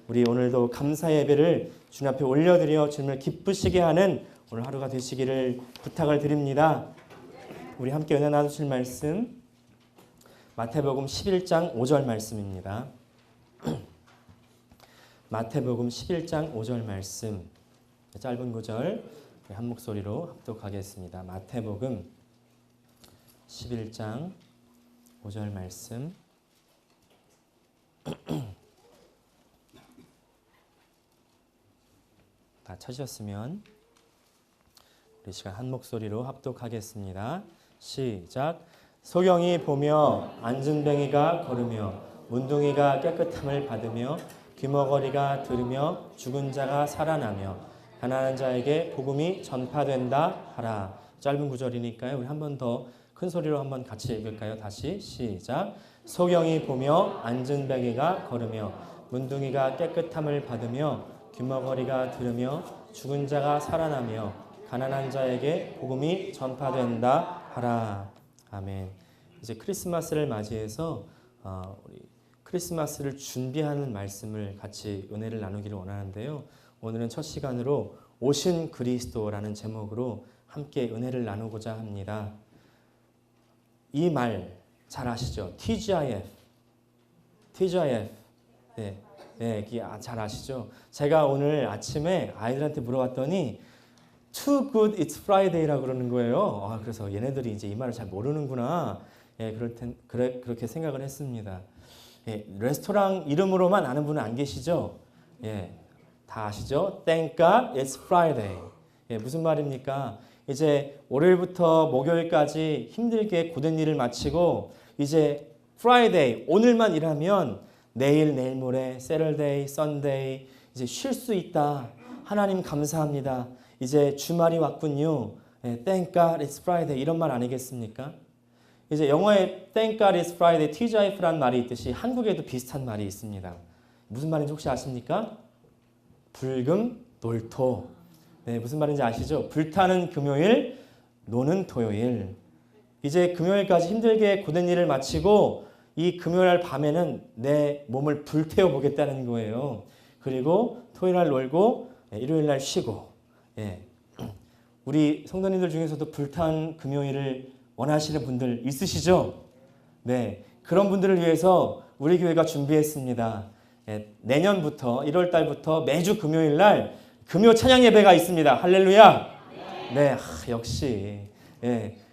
우리 오늘도 감사 예배를 주님 앞에 올려드려 주님을 기쁘시게 하는 오늘 하루가 되시기를 부탁을 드립니다. 우리 함께 은혜 나누실 말씀 마태복음 11장 5절 말씀입니다. 마태복음 11장 5절 말씀, 짧은 구절 한 목소리로 합독하겠습니다. 마태복음 11장 5절 말씀. 다 찾으셨으면 우리 시간 한 목소리로 합독하겠습니다. 시작. 소경이 보며 안진뱅이가 걸으며 문둥이가 깨끗함을 받으며 귀머거리가 들으며 죽은 자가 살아나며 가난한 자에게 복음이 전파된다 하라. 짧은 구절이니까요. 우리 한 번 더 큰 소리로 한번 같이 읽을까요? 다시 시작. 소경이 보며 안진뱅이가 걸으며 문둥이가 깨끗함을 받으며 귀머거리가 들으며 죽은 자가 살아나며 가난한 자에게 복음이 전파된다 하라. 아멘. 이제 크리스마스를 맞이해서 우리 크리스마스를 준비하는 말씀을 같이 은혜를 나누기를 원하는데요. 오늘은 첫 시간으로 오신 그리스도라는 제목으로 함께 은혜를 나누고자 합니다. 이 말 잘 아시죠? TGIF. 네, 잘 아시죠? 제가 오늘 아침에 아이들한테 물어봤더니 Too good it's Friday라고 그러는 거예요. 그래서 얘네들이 이제 이 말을 잘 모르는구나. 그렇게 생각을 했습니다. 레스토랑 이름으로만 아는 분은 안 계시죠? 다 아시죠? Thank God it's Friday. 무슨 말입니까? 이제 월요일부터 목요일까지 힘들게 고된 일을 마치고 이제 Friday, 오늘만 일하면 내일 모레 Saturday, Sunday 이제 쉴 수 있다. 하나님 감사합니다. 이제 주말이 왔군요. Thank God it's Friday 이런 말 아니겠습니까? 이제 영어에 Thank God it's Friday, TGIF라는 말이 있듯이 한국에도 비슷한 말이 있습니다. 무슨 말인지 혹시 아십니까? 불금 놀토. 무슨 말인지 아시죠? 불타는 금요일, 노는 토요일. 이제 금요일까지 힘들게 고된 일을 마치고 이 금요일 밤에는 내 몸을 불태워 보겠다는 거예요. 그리고 토요일 날 놀고 일요일 날 쉬고. 우리 성도님들 중에서도 불탄 금요일을 원하시는 분들 있으시죠? 네, 그런 분들을 위해서 우리 교회가 준비했습니다. 내년부터 1월 달부터 매주 금요일 날 금요 찬양 예배가 있습니다. 할렐루야. 네, 역시.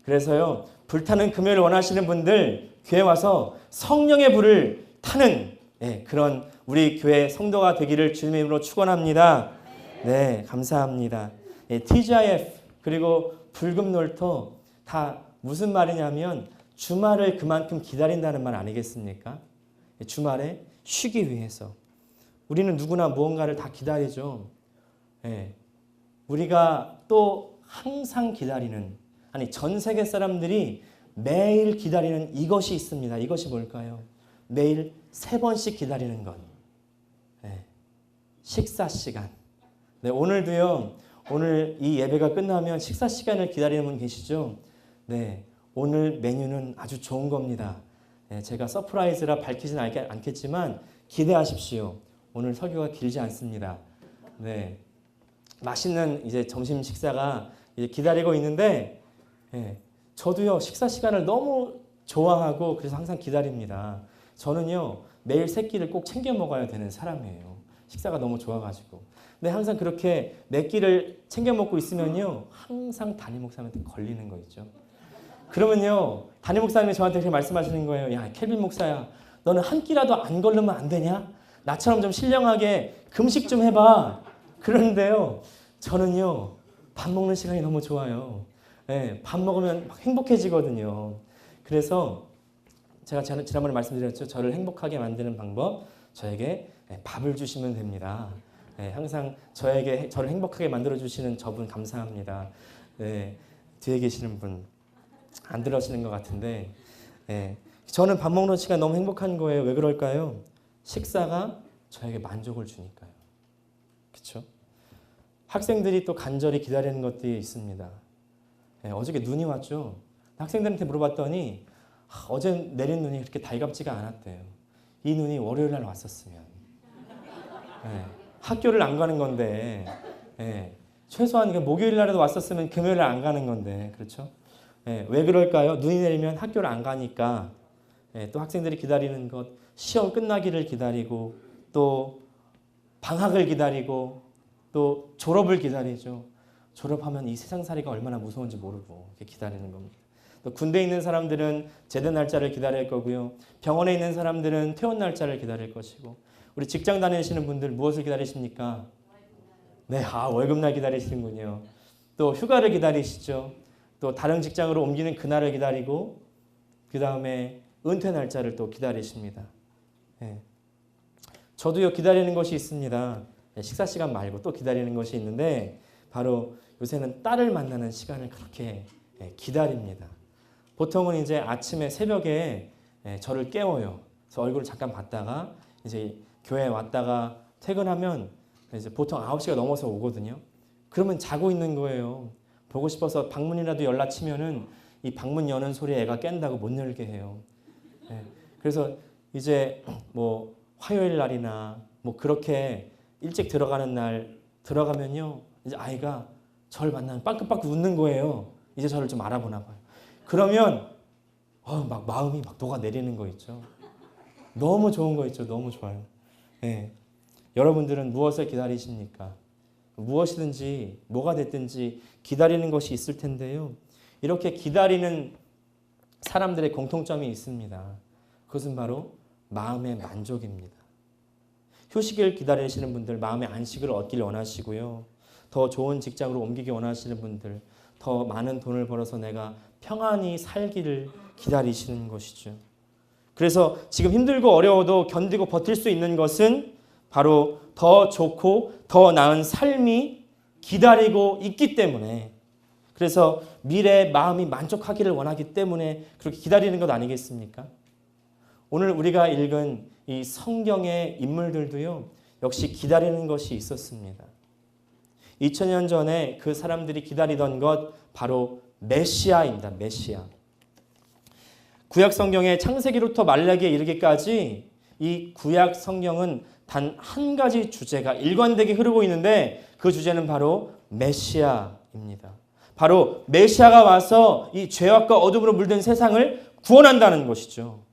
그래서요, 불타는 금요일 원하시는 분들 교회 와서 성령의 불을 타는 그런 우리 교회 성도가 되기를 주님의 이름으로 축원합니다. 네, 감사합니다. TGIF 그리고 불금 놀토 다 무슨 말이냐면 주말을 그만큼 기다린다는 말 아니겠습니까? 주말에 쉬기 위해서 우리는 누구나 무언가를 다 기다리죠. 우리가 또 항상 기다리는, 아니 전 세계 사람들이 매일 기다리는 이것이 있습니다. 이것이 뭘까요? 매일 3번씩 기다리는 것. 식사 시간. 오늘도요. 오늘 이 예배가 끝나면 식사 시간을 기다리는 분 계시죠? 네, 오늘 메뉴는 아주 좋은 겁니다. 제가 서프라이즈라 밝히진 않겠지만 기대하십시오. 오늘 설교가 길지 않습니다. 네, 맛있는 이제 점심 식사가 이제 기다리고 있는데, 저도요 식사 시간을 너무 좋아하고 그래서 항상 기다립니다. 저는요 매일 3끼를 꼭 챙겨 먹어야 되는 사람이에요. 식사가 너무 좋아가지고. 근데 항상 그렇게 4끼를 챙겨 먹고 있으면요 항상 담임 목사님한테 걸리는 거 있죠. 그러면요 담임 목사님이 저한테 그렇게 말씀하시는 거예요. 야, 켈빈 목사야, 너는 한 끼라도 안 걸르면 안 되냐? 나처럼 좀 신령하게 금식 좀 해봐. 그런데요 저는요 밥 먹는 시간이 너무 좋아요. 밥 먹으면 막 행복해지거든요. 그래서 제가 지난번에 말씀드렸죠. 저를 행복하게 만드는 방법, 저에게 밥을 주시면 됩니다. 항상 저를 행복하게 만들어주시는 저분 감사합니다. 뒤에 계시는 분 안 들으시는 것 같은데, 저는 밥 먹는 시간 너무 행복한 거예요. 왜 그럴까요? 식사가 저에게 만족을 주니까요. 그렇죠? 학생들이 또 간절히 기다리는 것들이 있습니다. 어저께 눈이 왔죠. 학생들한테 물어봤더니 어제 내린 눈이 그렇게 달갑지가 않았대요. 이 눈이 월요일 날 왔었으면. 예, 학교를 안 가는 건데 예, 최소한 목요일 날에도 왔었으면 금요일 날 안 가는 건데 그렇죠? 예, 왜 그럴까요? 눈이 내리면 학교를 안 가니까 예, 또 학생들이 기다리는 것 시험 끝나기를 기다리고 또 방학을 기다리고 또 졸업을 기다리죠. 졸업하면 이 세상살이가 얼마나 무서운지 모르고 이렇게 기다리는 겁니다. 또 군대에 있는 사람들은 제대 날짜를 기다릴 거고요. 병원에 있는 사람들은 퇴원 날짜를 기다릴 것이고 우리 직장 다니시는 분들 무엇을 기다리십니까? 네, 월급날 기다리시는군요. 또 휴가를 기다리시죠. 또 다른 직장으로 옮기는 그날을 기다리고 그 다음에 은퇴 날짜를 또 기다리십니다. 네. 저도요 기다리는 것이 있습니다. 식사 시간 말고 또 기다리는 것이 있는데 바로 요새는 딸을 만나는 시간을 그렇게 기다립니다. 보통은 이제 아침에 새벽에 저를 깨워요. 그래서 얼굴을 잠깐 봤다가 이제 교회에 왔다가 퇴근하면 이제 보통 9시가 넘어서 오거든요. 그러면 자고 있는 거예요. 보고 싶어서 방문이라도 연락치면은 이 방문 여는 소리에 애가 깬다고 못 열게 해요. 그래서 이제 뭐 화요일 날이나 뭐 그렇게 일찍 들어가는 날 들어가면요. 이제 아이가 저를 만나면 빵긋빵긋 웃는 거예요. 이제 저를 좀 알아보나 봐요. 그러면 막 마음이 막 녹아내리는 거 있죠. 너무 좋은 거 있죠. 너무 좋아요. 네. 여러분들은 무엇을 기다리십니까? 무엇이든지 뭐가 됐든지 기다리는 것이 있을 텐데요. 이렇게 기다리는 사람들의 공통점이 있습니다. 그것은 바로 마음의 만족입니다. 휴식을 기다리시는 분들 마음의 안식을 얻길 원하시고요. 더 좋은 직장으로 옮기기 원하시는 분들 더 많은 돈을 벌어서 내가 평안히 살기를 기다리시는 것이죠. 그래서 지금 힘들고 어려워도 견디고 버틸 수 있는 것은 바로 더 좋고 더 나은 삶이 기다리고 있기 때문에 그래서 미래에 마음이 만족하기를 원하기 때문에 그렇게 기다리는 것 아니겠습니까? 오늘 우리가 읽은 이 성경의 인물들도요. 역시 기다리는 것이 있었습니다. 2000년 전에 그 사람들이 기다리던 것 바로 메시아입니다. 메시아. 구약 성경의 창세기로부터 말라기에 이르기까지 이 구약 성경은 단 한 가지 주제가 일관되게 흐르고 있는데 그 주제는 바로 메시아입니다. 바로 메시아가 와서 이 죄악과 어둠으로 물든 세상을 구원한다는 것이죠.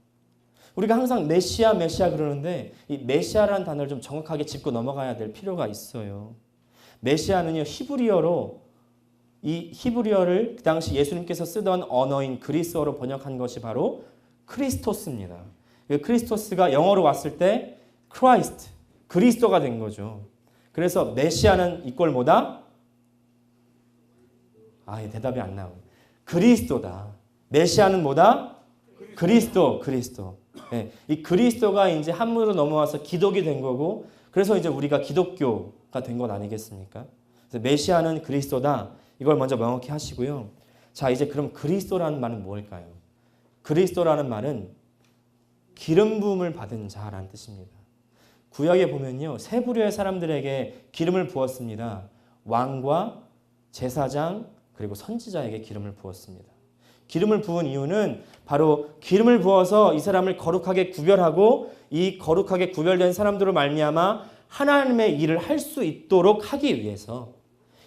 우리가 항상 메시아 그러는데 이 메시아라는 단어를 좀 정확하게 짚고 넘어가야 될 필요가 있어요. 메시아는요 히브리어로 이 히브리어를 그 당시 예수님께서 쓰던 언어인 그리스어로 번역한 것이 바로 크리스토스입니다. 크리스토스가 영어로 왔을 때 크라이스트, 그리스도가 된 거죠. 그래서 메시아는 이꼴 뭐다? 대답이 안 나오네. 그리스도다. 메시아는 뭐다? 그리스도. 네, 이 그리스도가 이제 한문으로 넘어와서 기독이 된 거고, 그래서 이제 우리가 기독교가 된 것 아니겠습니까? 그래서 메시아는 그리스도다. 이걸 먼저 명확히 하시고요. 자, 이제 그럼 그리스도라는 말은 뭘까요? 그리스도라는 말은 기름 부음을 받은 자라는 뜻입니다. 구약에 보면요, 세 부류의 사람들에게 기름을 부었습니다. 왕과 제사장 그리고 선지자에게 기름을 부었습니다. 기름을 부은 이유는 바로 기름을 부어서 이 사람을 거룩하게 구별하고 이 거룩하게 구별된 사람들로 말미암아 하나님의 일을 할 수 있도록 하기 위해서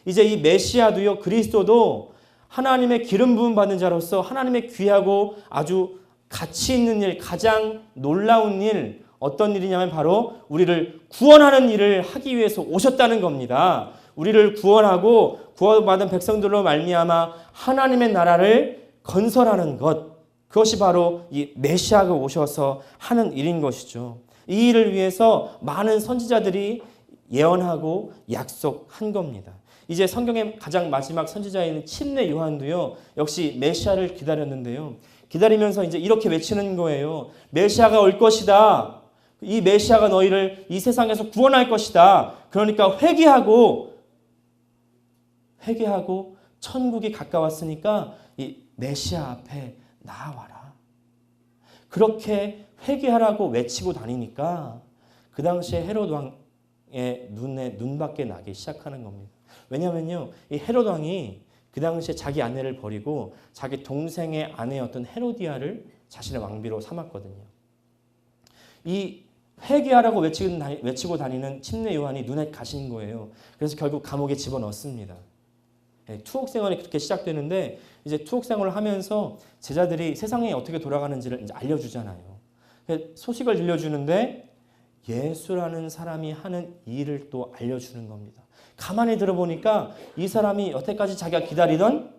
이제 이 메시아도요 그리스도도 하나님의 기름 부음 받는 자로서 하나님의 귀하고 아주 가치 있는 일, 가장 놀라운 일 어떤 일이냐면 바로 우리를 구원하는 일을 하기 위해서 오셨다는 겁니다. 우리를 구원하고 구원받은 백성들로 말미암아 하나님의 나라를 건설하는 것, 그것이 바로 이 메시아가 오셔서 하는 일인 것이죠. 이 일을 위해서 많은 선지자들이 예언하고 약속한 겁니다. 이제 성경의 가장 마지막 선지자인 침례 요한도요 역시 메시아를 기다렸는데요. 기다리면서 이제 이렇게 외치는 거예요. 메시아가 올 것이다. 이 메시아가 너희를 이 세상에서 구원할 것이다. 그러니까 회개하고 천국이 가까웠으니까 이 메시아 앞에 나와라. 그렇게 회개하라고 외치고 다니니까 그 당시에 헤롯 왕의 눈밖에 나기 시작하는 겁니다. 왜냐하면요, 이 헤롯 왕이 그 당시에 자기 아내를 버리고 자기 동생의 아내였던 헤로디아를 자신의 왕비로 삼았거든요. 이 회개하라고 외치고 다니는 침례 요한이 눈에 가신 거예요. 그래서 결국 감옥에 집어넣습니다. 투옥 생활이 그렇게 시작되는데 이제 투옥 생활을 하면서 제자들이 세상이 어떻게 돌아가는지를 이제 알려주잖아요. 소식을 들려주는데 예수라는 사람이 하는 일을 또 알려주는 겁니다. 가만히 들어보니까 이 사람이 여태까지 자기가 기다리던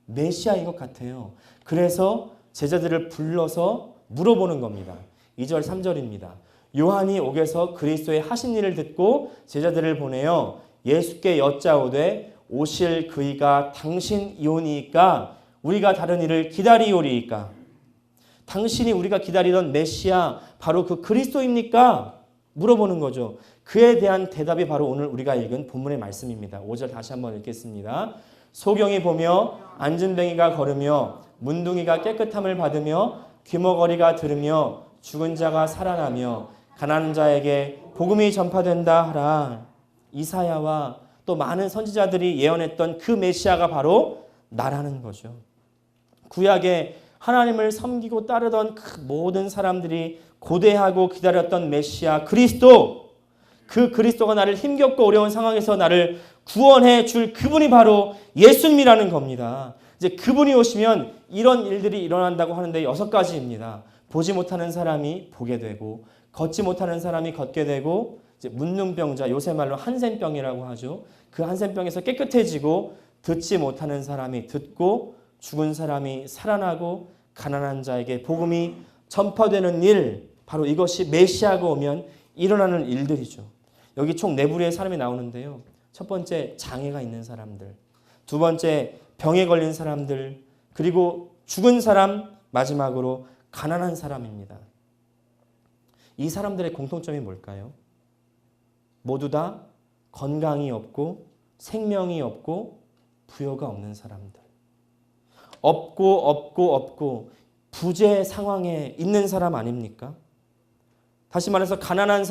메시아인 것 같아요. 그래서 제자들을 불러서 물어보는 겁니다. 2절 3절입니다. 요한이 옥에서 그리스도의 하신 일을 듣고 제자들을 보내어 예수께 여짜오되 오실 그이가 당신이오니이까 우리가 다른 이를 기다리오리이까. 당신이 우리가 기다리던 메시아 바로 그 그리스도입니까? 물어보는 거죠. 그에 대한 대답이 바로 오늘 우리가 읽은 본문의 말씀입니다. 5절 다시 한번 읽겠습니다. 소경이 보며 안진뱅이가 걸으며 문둥이가 깨끗함을 받으며 귀머거리가 들으며 죽은 자가 살아나며 가난한 자에게 복음이 전파된다 하라. 이사야와 또 많은 선지자들이 예언했던 그 메시아가 바로 나라는 거죠. 구약에 하나님을 섬기고 따르던 그 모든 사람들이 고대하고 기다렸던 메시아 그리스도, 그 그리스도가 나를 힘겹고 어려운 상황에서 나를 구원해 줄 그분이 바로 예수님이라는 겁니다. 이제 그분이 오시면 이런 일들이 일어난다고 하는데 6가지입니다. 보지 못하는 사람이 보게 되고, 걷지 못하는 사람이 걷게 되고, 이제 문둥병자, 요새 말로 한센병이라고 하죠. 그 한센병에서 깨끗해지고, 듣지 못하는 사람이 듣고, 죽은 사람이 살아나고, 가난한 자에게 복음이 전파되는 일, 바로 이것이 메시아가 오면 일어나는 일들이죠. 여기 총 4부류의 사람이 나오는데요. 첫 번째, 장애가 있는 사람들. 두 번째, 병에 걸린 사람들. 그리고 죽은 사람, 마지막으로 가난한 사람입니다. 이 사람들의 공통점이 뭘까요? 모두 다 건강이 없고 생명이 없고 부여가 없는 사람들. 없고 부재 상황에 있는 사람 아닙니까? 다시 말해서 가난한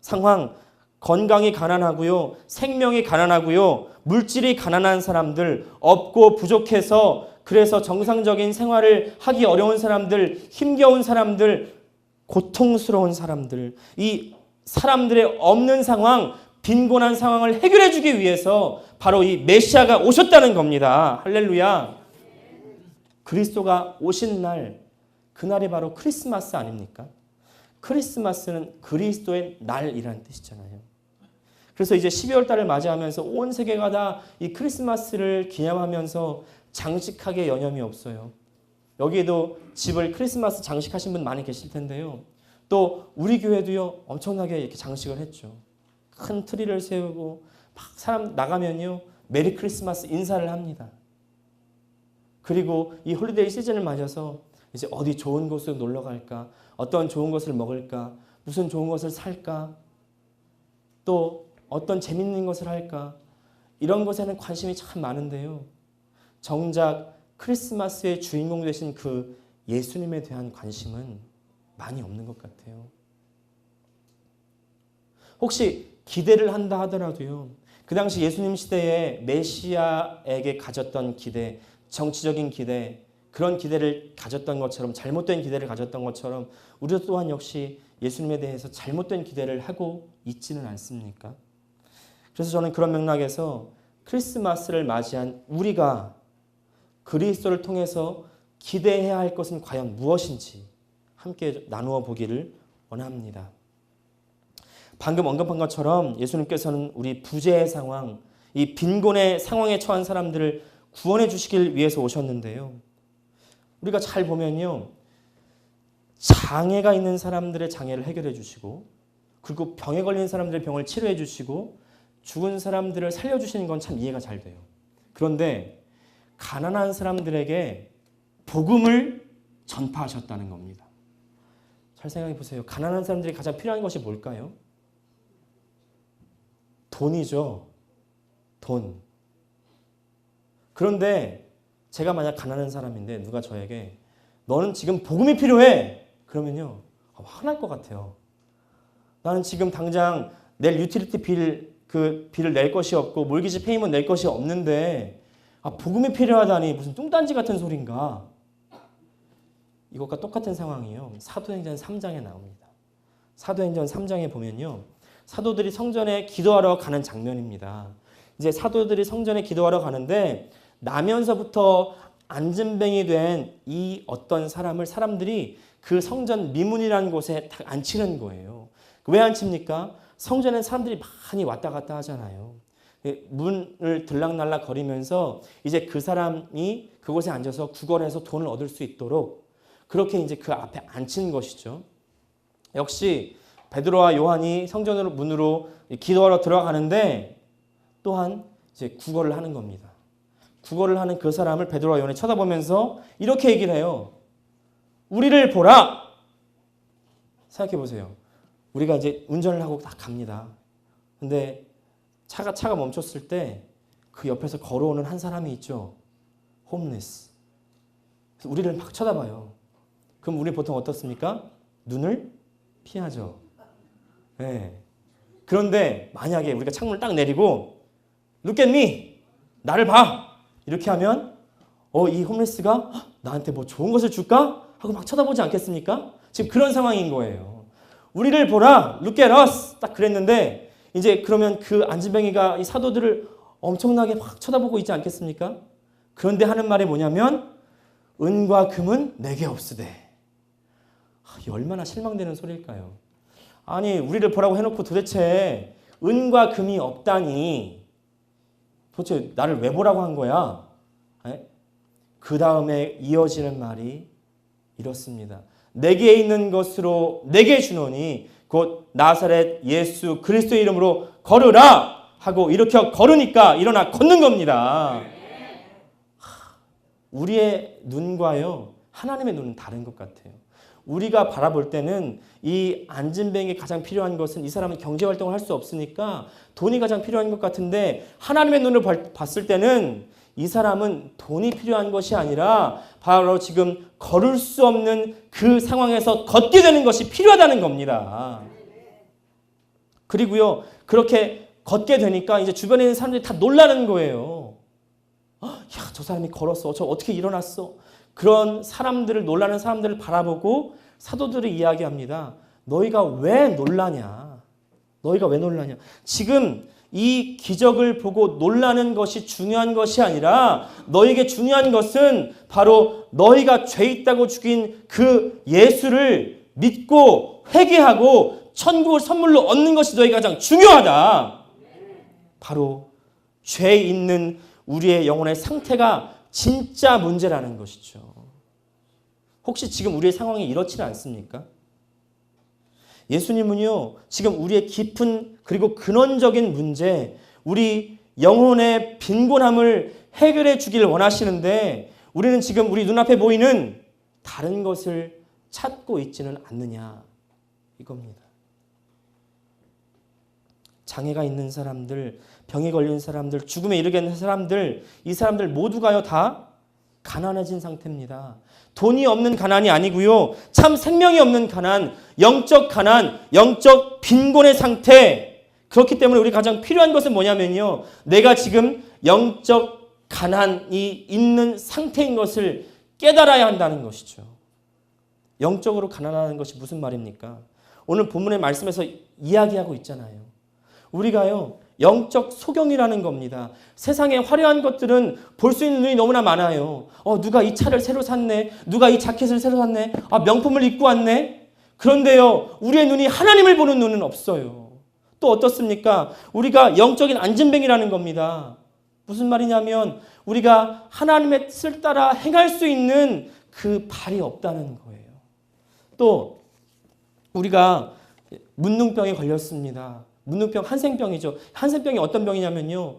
상황, 건강이 가난하고요, 생명이 가난하고요, 물질이 가난한 사람들, 없고 부족해서 그래서 정상적인 생활을 하기 어려운 사람들, 힘겨운 사람들, 고통스러운 사람들, 이 사람들의 없는 상황, 빈곤한 상황을 해결해 주기 위해서 바로 이 메시아가 오셨다는 겁니다. 할렐루야. 그리스도가 오신 날, 그날이 바로 크리스마스 아닙니까? 크리스마스는 그리스도의 날이라는 뜻이잖아요. 그래서 이제 12월 달을 맞이하면서 온 세계가 다 이 크리스마스를 기념하면서 장식하기에 여념이 없어요. 여기에도 집을 크리스마스 장식하신 분 많이 계실 텐데요. 또 우리 교회도요, 엄청나게 이렇게 장식을 했죠. 큰 트리를 세우고 막 사람 나가면요, 메리 크리스마스 인사를 합니다. 그리고 이 홀리데이 시즌을 맞아서 이제 어디 좋은 곳으로 놀러 갈까? 어떤 좋은 것을 먹을까? 무슨 좋은 것을 살까? 또 어떤 재밌는 것을 할까? 이런 것에는 관심이 참 많은데요. 정작 크리스마스의 주인공 되신 그 예수님에 대한 관심은 많이 없는 것 같아요. 혹시 기대를 한다 하더라도요, 그 당시 예수님 시대에 메시아에게 가졌던 기대, 정치적인 기대, 그런 기대를 가졌던 것처럼, 잘못된 기대를 가졌던 것처럼 우리도 또한 역시 예수님에 대해서 잘못된 기대를 하고 있지는 않습니까? 그래서 저는 그런 맥락에서 크리스마스를 맞이한 우리가 그리스도를 통해서 기대해야 할 것은 과연 무엇인지 함께 나누어 보기를 원합니다. 방금 언급한 것처럼 예수님께서는 우리 부재의 상황, 이 빈곤의 상황에 처한 사람들을 구원해 주시길 위해서 오셨는데요. 우리가 잘 보면요, 장애가 있는 사람들의 장애를 해결해 주시고, 그리고 병에 걸린 사람들의 병을 치료해 주시고, 죽은 사람들을 살려주시는 건 참 이해가 잘 돼요. 그런데 가난한 사람들에게 복음을 전파하셨다는 겁니다. 잘 생각해 보세요. 가난한 사람들이 가장 필요한 것이 뭘까요? 돈이죠. 돈. 그런데 제가 만약 가난한 사람인데 누가 저에게 너는 지금 복음이 필요해. 그러면요, 화날 것 같아요. 나는 지금 당장 낼 유틸리티 빌을 낼 것이 없고 몰기지 페이먼트 낼 것이 없는데 복음이 필요하다니 무슨 뚱딴지 같은 소린가. 이것과 똑같은 상황이요, 사도행전 3장에 나옵니다. 사도행전 3장에 보면요. 사도들이 성전에 기도하러 가는 장면입니다. 이제 사도들이 성전에 기도하러 가는데 나면서부터 안진뱅이 된 이 어떤 사람들이 그 성전 미문이라는 곳에 딱 앉히는 거예요. 왜 앉힙니까? 성전에 사람들이 많이 왔다 갔다 하잖아요. 문을 들락날락 거리면서 이제 그 사람이 그곳에 앉아서 구걸해서 돈을 얻을 수 있도록 그렇게 이제 그 앞에 앉힌 것이죠. 역시 베드로와 요한이 성전으로 문으로 기도하러 들어가는데 또한 이제 구걸을 하는 겁니다. 구걸을 하는 그 사람을 베드로와 요한이 쳐다보면서 이렇게 얘기를 해요. 우리를 보라. 생각해 보세요. 우리가 이제 운전을 하고 딱 갑니다. 근데 차가 멈췄을 때 그 옆에서 걸어오는 한 사람이 있죠. 홈리스. 우리를 막 쳐다봐요. 그럼 우리 보통 어떻습니까? 눈을 피하죠. 네. 그런데 만약에 우리가 창문을 딱 내리고 Look at me. 나를 봐. 이렇게 하면 이 홈리스가 나한테 뭐 좋은 것을 줄까? 하고 막 쳐다보지 않겠습니까? 지금 그런 상황인 거예요. 우리를 보라. Look at us. 딱 그랬는데 이제 그러면 그 안진뱅이가 이 사도들을 엄청나게 막 쳐다보고 있지 않겠습니까? 그런데 하는 말이 뭐냐면 은과 금은 내게 없으되. 이 얼마나 실망되는 소리일까요? 아니 우리를 보라고 해놓고 도대체 은과 금이 없다니 도대체 나를 왜 보라고 한 거야? 그 다음에 이어지는 말이 이렇습니다. 내게 있는 것으로 내게 주노니 곧 나사렛 예수 그리스도의 이름으로 걸으라 하고 이렇게 걸으니까 일어나 걷는 겁니다. 우리의 눈과요 하나님의 눈은 다른 것 같아요. 우리가 바라볼 때는 이 안진뱅이에 가장 필요한 것은 이 사람은 경제활동을 할 수 없으니까 돈이 가장 필요한 것 같은데 하나님의 눈을 봤을 때는 이 사람은 돈이 필요한 것이 아니라 바로 지금 걸을 수 없는 그 상황에서 걷게 되는 것이 필요하다는 겁니다. 그리고요 그렇게 걷게 되니까 이제 주변에 있는 사람들이 다 놀라는 거예요. 야, 저 사람이 걸었어. 저 어떻게 일어났어? 그런 사람들을 놀라는 사람들을 바라보고 사도들이 이야기합니다. 너희가 왜 놀라냐? 너희가 왜 놀라냐? 지금 이 기적을 보고 놀라는 것이 중요한 것이 아니라 너희에게 중요한 것은 바로 너희가 죄 있다고 죽인 그 예수를 믿고 회개하고 천국을 선물로 얻는 것이 너희가 가장 중요하다. 바로 죄 있는 우리의 영혼의 상태가 진짜 문제라는 것이죠. 혹시 지금 우리의 상황이 이렇지는 않습니까? 예수님은요, 지금 우리의 깊은 그리고 근원적인 문제, 우리 영혼의 빈곤함을 해결해 주기를 원하시는데 우리는 지금 우리 눈앞에 보이는 다른 것을 찾고 있지는 않느냐 이겁니다. 장애가 있는 사람들, 병에 걸린 사람들, 죽음에 이르게 사람들, 이 사람들 모두가요 다 가난해진 상태입니다. 돈이 없는 가난이 아니고요. 참 생명이 없는 가난, 영적 빈곤의 상태. 그렇기 때문에 우리 가장 필요한 것은 뭐냐면요. 내가 지금 영적 가난이 있는 상태인 것을 깨달아야 한다는 것이죠. 영적으로 가난하는 것이 무슨 말입니까? 오늘 본문의 말씀에서 이야기하고 있잖아요. 우리가요. 영적 소경이라는 겁니다. 세상의 화려한 것들은 볼 수 있는 눈이 너무나 많아요. 누가 이 차를 새로 샀네. 누가 이 자켓을 새로 샀네. 명품을 입고 왔네. 그런데요. 우리의 눈이 하나님을 보는 눈은 없어요. 또 어떻습니까? 우리가 영적인 안진뱅이라는 겁니다. 무슨 말이냐면 우리가 하나님의 뜻을 따라 행할 수 있는 그 발이 없다는 거예요. 또 우리가 문둥병에 걸렸습니다. 문둥병 한센병이죠. 한센병이 어떤 병이냐면요.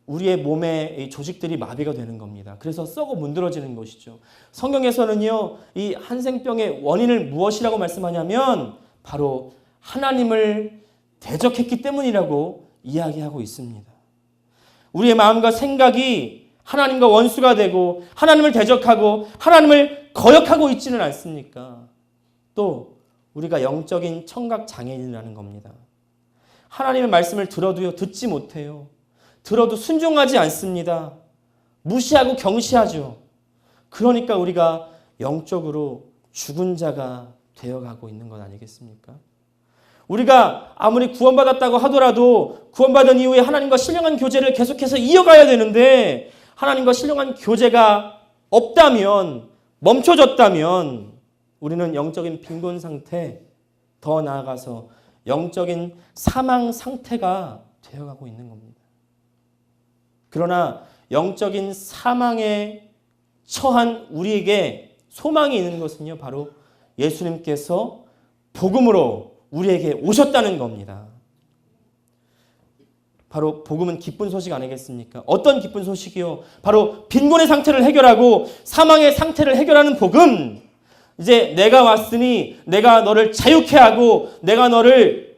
우리의 몸의 조직들이 마비가 되는 겁니다. 그래서 썩어 문드러지는 것이죠. 성경에서는요. 이 한센병의 원인을 무엇이라고 말씀하냐면 바로 하나님을 대적했기 때문이라고 이야기하고 있습니다. 우리의 마음과 생각이 하나님과 원수가 되고 하나님을 대적하고 하나님을 거역하고 있지는 않습니까? 또 우리가 영적인 청각 장애인이라는 겁니다. 하나님의 말씀을 들어도요 듣지 못해요. 들어도 순종하지 않습니다. 무시하고 경시하죠. 그러니까 우리가 영적으로 죽은 자가 되어가고 있는 것 아니겠습니까? 우리가 아무리 구원받았다고 하더라도 구원받은 이후에 하나님과 신령한 교제를 계속해서 이어가야 되는데 하나님과 신령한 교제가 없다면, 멈춰졌다면 우리는 영적인 빈곤 상태, 더 나아가서 영적인 사망 상태가 되어가고 있는 겁니다. 그러나 영적인 사망에 처한 우리에게 소망이 있는 것은요, 바로 예수님께서 복음으로 우리에게 오셨다는 겁니다. 바로 복음은 기쁜 소식 아니겠습니까? 어떤 기쁜 소식이요? 바로 빈곤의 상태를 해결하고 사망의 상태를 해결하는 복음. 이제 내가 왔으니 내가 너를 자유케 하고 내가 너를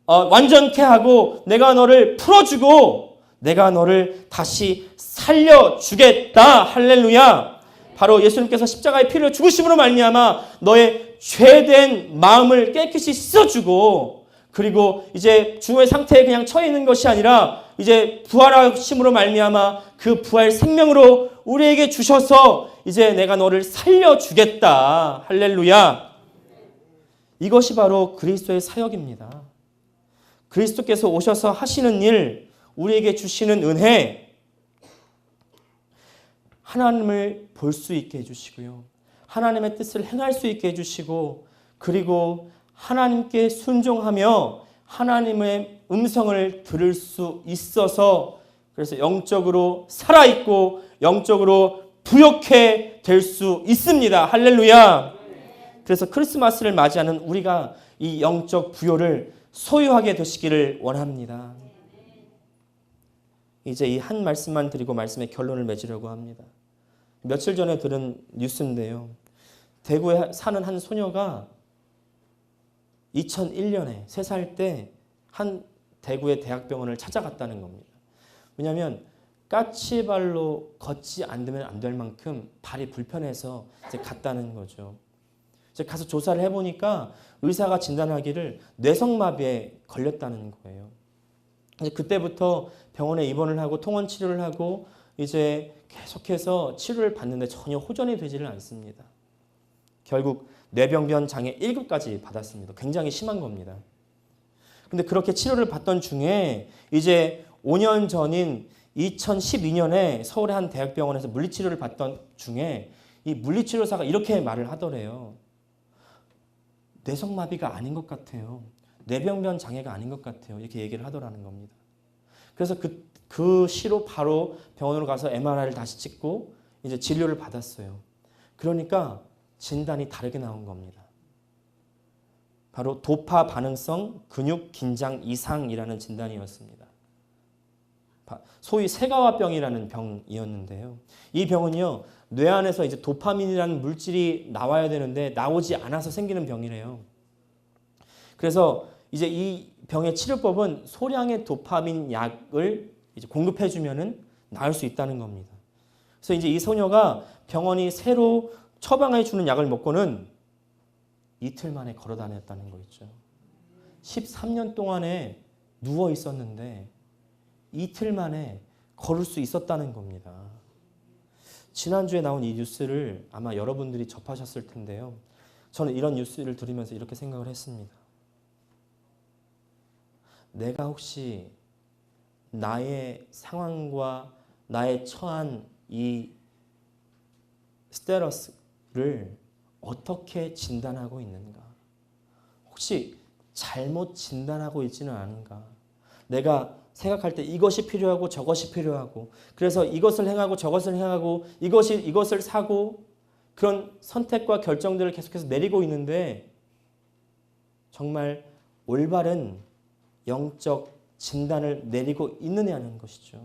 완전케 하고 내가 너를 풀어주고 내가 너를 다시 살려주겠다. 할렐루야. 바로 예수님께서 십자가의 피를 죽으심으로 말미암아 너의 죄된 마음을 깨끗이 씻어주고 그리고 이제 죽음의 상태에 그냥 처해 있는 것이 아니라 이제 부활하심으로 말미암아 그 부활 생명으로 우리에게 주셔서 이제 내가 너를 살려주겠다. 할렐루야. 이것이 바로 그리스도의 사역입니다. 그리스도께서 오셔서 하시는 일, 우리에게 주시는 은혜, 하나님을 볼 수 있게 해주시고요. 하나님의 뜻을 행할 수 있게 해주시고 그리고 하나님께 순종하며 하나님의 음성을 들을 수 있어서 그래서 영적으로 살아있고 영적으로 부욕해 될 수 있습니다. 할렐루야. 그래서 크리스마스를 맞이하는 우리가 이 영적 부요를 소유하게 되시기를 원합니다. 이제 이 한 말씀만 드리고 말씀의 결론을 맺으려고 합니다. 며칠 전에 들은 뉴스인데요. 대구에 사는 한 소녀가 2001년에 3살 때 한 대구의 대학병원을 찾아갔다는 겁니다. 왜냐하면 까치발로 걷지 않으면 안 될 만큼 발이 불편해서 이제 갔다는 거죠. 이제 가서 조사를 해보니까 의사가 진단하기를 뇌성마비에 걸렸다는 거예요. 이제 그때부터 병원에 입원을 하고 통원 치료를 하고 이제 계속해서 치료를 받는데 전혀 호전이 되지를 않습니다. 결국 뇌병변 장애 1급까지 받았습니다. 굉장히 심한 겁니다. 근데 그렇게 치료를 받던 중에 이제 5년 전인 2012년에 서울의 한 대학병원에서 물리치료를 받던 중에 이 물리치료사가 이렇게 말을 하더래요. 뇌성마비가 아닌 것 같아요. 뇌병변 장애가 아닌 것 같아요. 이렇게 얘기를 하더라는 겁니다. 그래서 그 시로 바로 병원으로 가서 MRI를 다시 찍고 이제 진료를 받았어요. 그러니까 진단이 다르게 나온 겁니다. 바로 도파 반응성 근육 긴장 이상이라는 진단이었습니다. 소위 세가와병이라는 병이었는데요. 이 병은요, 뇌 안에서 이제 도파민이라는 물질이 나와야 되는데 나오지 않아서 생기는 병이래요. 그래서 이제 이 병의 치료법은 소량의 도파민 약을 이제 공급해주면은 나을 수 있다는 겁니다. 그래서 이제 이 소녀가 병원이 새로 처방해 주는 약을 먹고는 이틀 만에 걸어 다녔다는 거 있죠. 13년 동안에 누워 있었는데 이틀 만에 걸을 수 있었다는 겁니다. 지난주에 나온 이 뉴스를 아마 여러분들이 접하셨을 텐데요. 저는 이런 뉴스를 들으면서 이렇게 생각을 했습니다. 내가 혹시 나의 상황과 나의 처한 이 스테러스를 어떻게 진단하고 있는가? 혹시 잘못 진단하고 있지는 않은가? 내가 생각할 때 이것이 필요하고 저것이 필요하고 그래서 이것을 행하고 저것을 행하고 이것을 사고 그런 선택과 결정들을 계속해서 내리고 있는데 정말 올바른 영적 진단을 내리고 있느냐는 것이죠.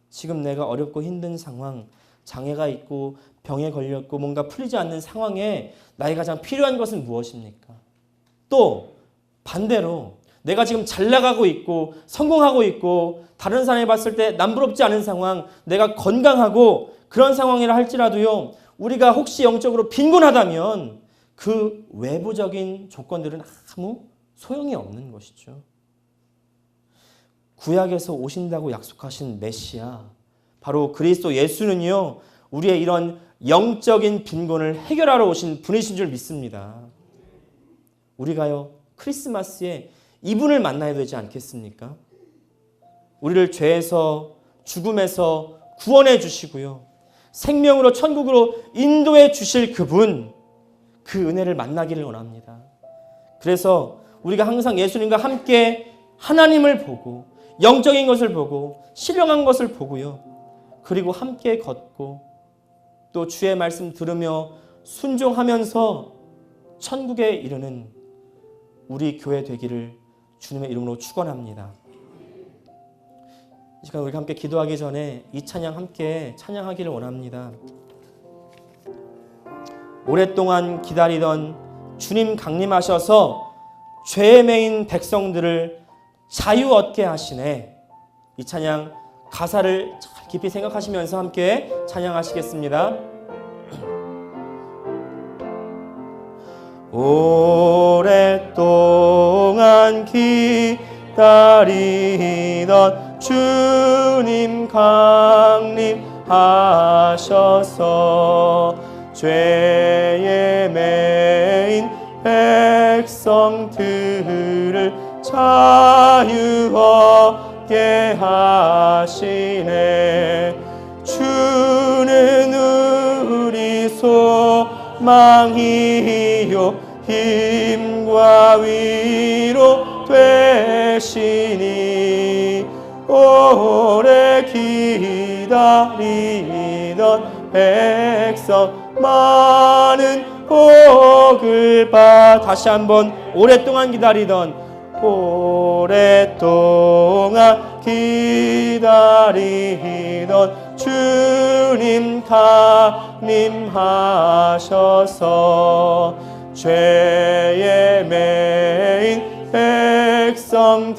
지금 내가 어렵고 힘든 상황, 장애가 있고 병에 걸렸고 뭔가 풀리지 않는 상황에 나에게 가장 필요한 것은 무엇입니까? 또 반대로 내가 지금 잘 나가고 있고 성공하고 있고 다른 사람이 봤을 때 남부럽지 않은 상황, 내가 건강하고 그런 상황이라 할지라도요. 우리가 혹시 영적으로 빈곤하다면 그 외부적인 조건들은 아무 소용이 없는 것이죠. 구약에서 오신다고 약속하신 메시아, 바로 그리스도 예수는요. 우리의 이런 영적인 빈곤을 해결하러 오신 분이신 줄 믿습니다. 우리가요, 크리스마스에 이분을 만나야 되지 않겠습니까? 우리를 죄에서, 죽음에서 구원해 주시고요, 생명으로 천국으로 인도해 주실 그분, 그 은혜를 만나기를 원합니다. 그래서 우리가 항상 예수님과 함께 하나님을 보고, 영적인 것을 보고, 신령한 것을 보고요, 그리고 함께 걷고 또 주의 말씀 들으며 순종하면서 천국에 이르는 우리 교회 되기를 주님의 이름으로 축원합니다. 이 시간 우리가 함께 기도하기 전에 이 찬양 함께 찬양하기를 원합니다. 오랫동안 기다리던 주님 강림하셔서 죄에 매인 백성들을 자유 얻게 하시네. 이 찬양 가사를 잘 깊이 생각하시면서 함께 찬양하시겠습니다. 오랫동안 기다리던 주님 강림하셔서 죄에 매인 백성들을 자유 얻게 하시네. 주는 우리 소망이요 힘과 위로 되시니, 오래 기다리던 백성 많은 복을 다시 한번 오랫동안 기다리던, 오랫동안 기다리던 주님 강림하셔서 죄에 매인 백성들을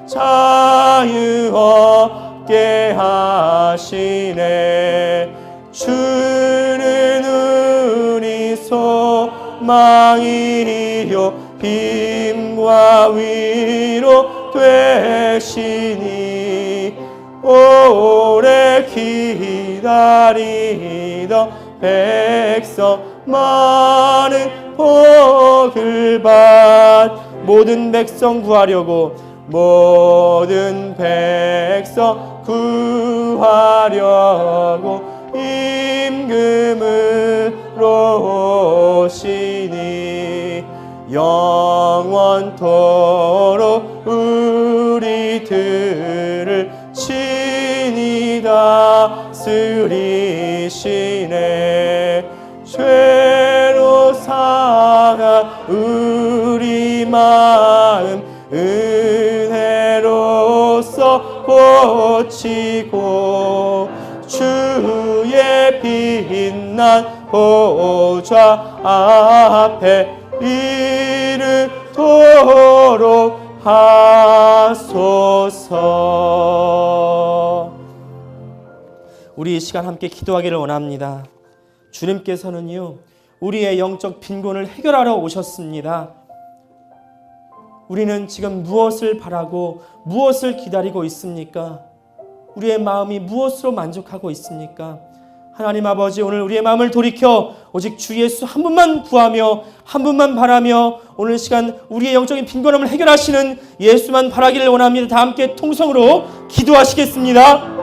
자유 얻게 하시네. 주는 우리 소망이요 힘과 위로 되시니, 오래 기다리던 백성 많은 복을 모든 백성 구하려고, 모든 백성 구하려고 임금으로 오시니, 영원토록 우리들을 친히 다스리시네. 죄로 상한 우리 마음 은혜로써 고치고, 주의 빛난 보좌 앞에 이르도록 하소서. 우리 이 시간 함께 기도하기를 원합니다. 주님께서는요, 우리의 영적 빈곤을 해결하러 오셨습니다. 우리는 지금 무엇을 바라고 무엇을 기다리고 있습니까? 우리의 마음이 무엇으로 만족하고 있습니까? 하나님 아버지, 오늘 우리의 마음을 돌이켜 오직 주 예수 한 분만 구하며 한 분만 바라며 오늘 시간 우리의 영적인 빈곤함을 해결하시는 예수만 바라기를 원합니다. 다 함께 통성으로 기도하시겠습니다.